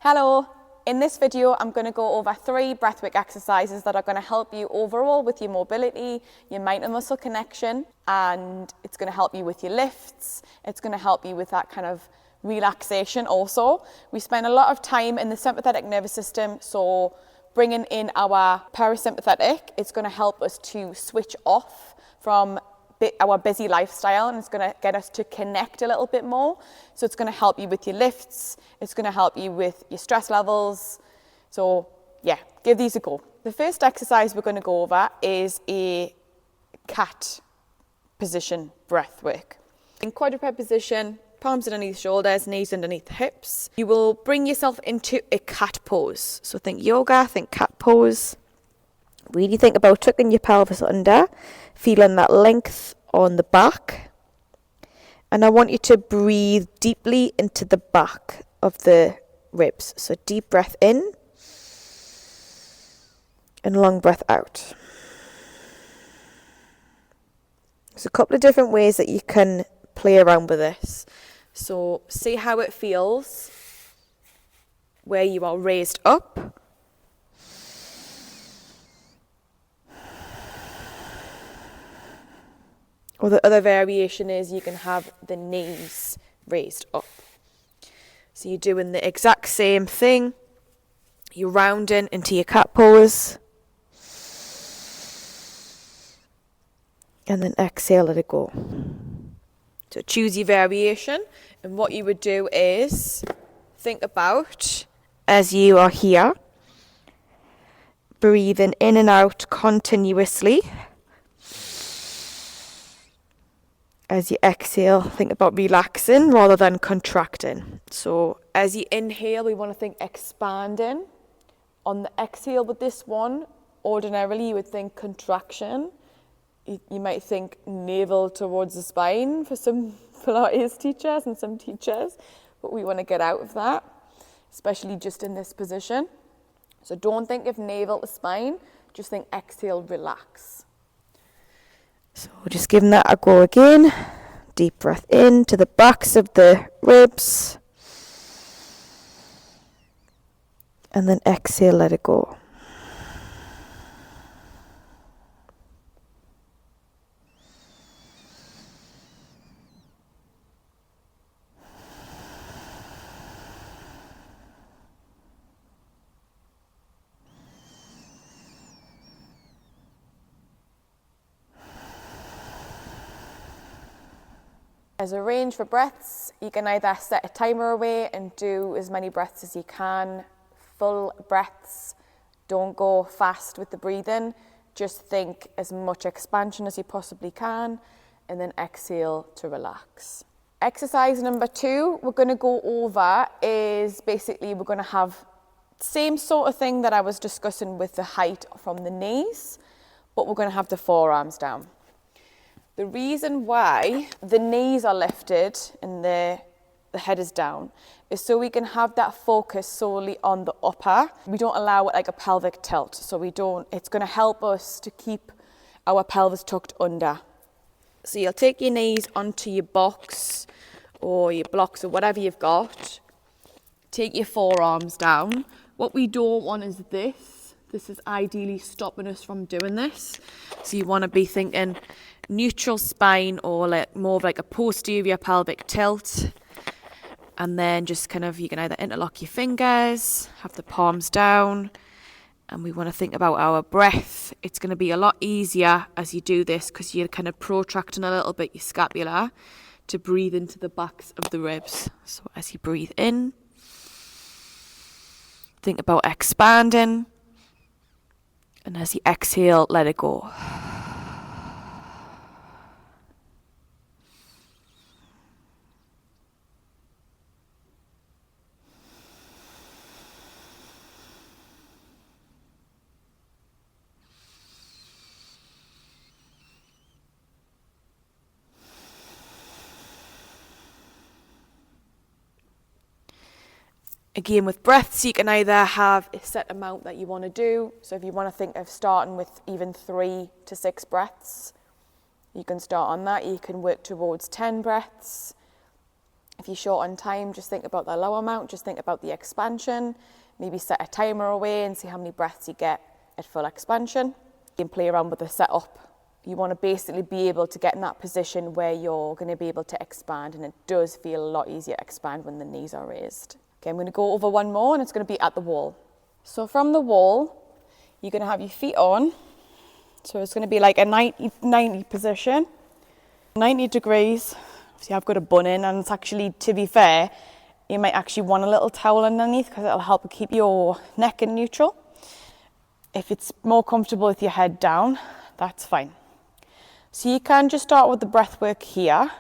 Hello, in this video I'm going to go over 3 breathwork exercises that are going to help you overall with your mobility, your mind and muscle connection, and it's going to help you with your lifts, it's going to help you with that kind of relaxation also. We spend a lot of time in the sympathetic nervous system, so bringing in our parasympathetic, it's going to help us to switch off from our busy lifestyle, and it's going to get us to connect a little bit more. So it's going to help you with your lifts, it's going to help you with your stress levels. So yeah, give these a go. The first exercise we're going to go over is a cat position breath work. In quadruped position, palms underneath shoulders, knees underneath the hips. You will bring yourself into a cat pose. So think yoga, think cat pose. Really think about tucking your pelvis under, feeling that length on the back. And I want you to breathe deeply into the back of the ribs. So deep breath in and long breath out. There's a couple of different ways that you can play around with this. So see how it feels where you are raised up. Or the other variation is you can have the knees raised up. So you're doing the exact same thing. You're rounding into your cat pose. And then exhale, let it go. So choose your variation. And what you would do is think about, as you are here, breathing in and out continuously. As you exhale, think about relaxing rather than contracting. So as you inhale, we want to think expanding. On the exhale with this one, ordinarily you would think contraction. You might think navel towards the spine for some Pilates teachers and some teachers, but we want to get out of that, especially just in this position. So don't think of navel to spine, just think exhale, relax. So just giving that a go again. Deep breath in to the backs of the ribs. And then exhale, let it go. As a range for breaths, you can either set a timer away and do as many breaths as you can, full breaths. Don't go fast with the breathing. Just think as much expansion as you possibly can, and then exhale to relax. Exercise number 2 we're going to go over is basically we're going to have the same sort of thing that I was discussing with the height from the knees, but we're going to have the forearms down. The reason why the knees are lifted and the head is down is so we can have that focus solely on the upper. We don't allow it like a pelvic tilt, so it's going to help us to keep our pelvis tucked under. So you'll take your knees onto your box or your blocks or whatever you've got. Take your forearms down. What we don't want is this. This is ideally stopping us from doing this. So you want to be thinking neutral spine or like more of like a posterior pelvic tilt, and then just kind of you can either interlock your fingers, have the palms down, and we want to think about our breath. It's going to be a lot easier as you do this because you're kind of protracting a little bit your scapula to breathe into the backs of the ribs. So as you breathe in, think about expanding, and as you exhale, let it go. Again, with breaths, you can either have a set amount that you want to do. So if you want to think of starting with even 3 to 6 breaths, you can start on that. You can work towards 10 breaths. If you're short on time, just think about the low amount, just think about the expansion, maybe set a timer away and see how many breaths you get at full expansion. You can play around with the setup. You want to basically be able to get in that position where you're going to be able to expand, and it does feel a lot easier to expand when the knees are raised. Okay, I'm going to go over one more, and it's going to be at the wall. So from the wall, you're going to have your feet on. So it's going to be like a 90 position, 90 degrees. See, I've got a bun in, and it's actually, to be fair, you might actually want a little towel underneath because it'll help keep your neck in neutral. If it's more comfortable with your head down, that's fine. So you can just start with the breath work here.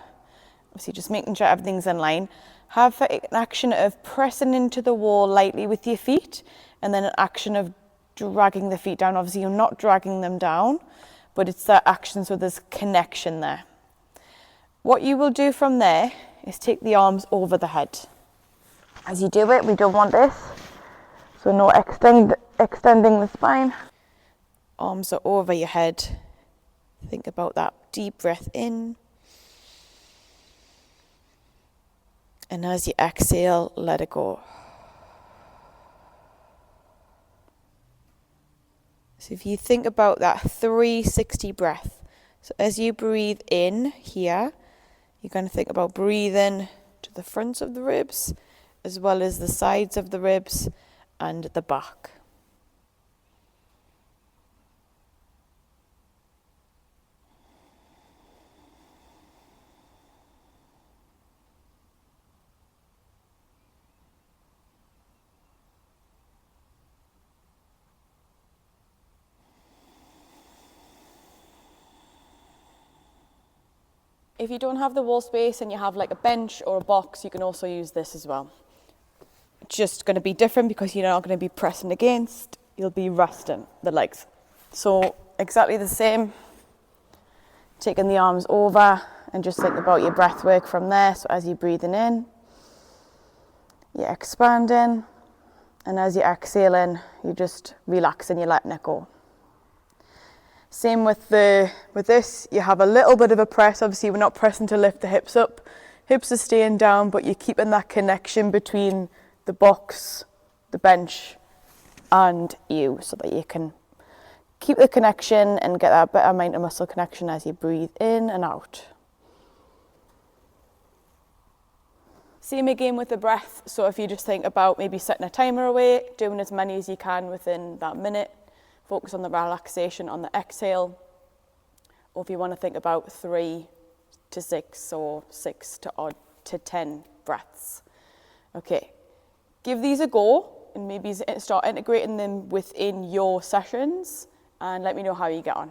Obviously just making sure everything's in line. Have an action of pressing into the wall lightly with your feet, and then an action of dragging the feet down. Obviously you're not dragging them down, but it's that action, so there's connection there. What you will do from there is take the arms over the head. As you do it, we don't want this, so no extending the spine. Arms are over your head. Think about that deep breath in. And as you exhale, let it go. So if you think about that 360 breath, so as you breathe in here, you're going to think about breathing to the fronts of the ribs, as well as the sides of the ribs and the back. If you don't have the wall space and you have like a bench or a box, you can also use this as well. It's just going to be different because you're not going to be pressing against, you'll be resting the legs. So exactly the same, taking the arms over and just think about your breath work from there. So as you're breathing in, you're expanding, and as you're exhaling, you're just relaxing, you're letting it go. Same with this, you have a little bit of a press. Obviously we're not pressing to lift the hips up. Hips are staying down, but you're keeping that connection between the box, the bench, and you, so that you can keep the connection and get that better mind to muscle connection as you breathe in and out. Same again with the breath. So if you just think about maybe setting a timer away, doing as many as you can within that minute, focus on the relaxation on the exhale, or if you want to think about 3 to 6 or 6 to 10 breaths. Okay, give these a go and maybe start integrating them within your sessions, and let me know how you get on.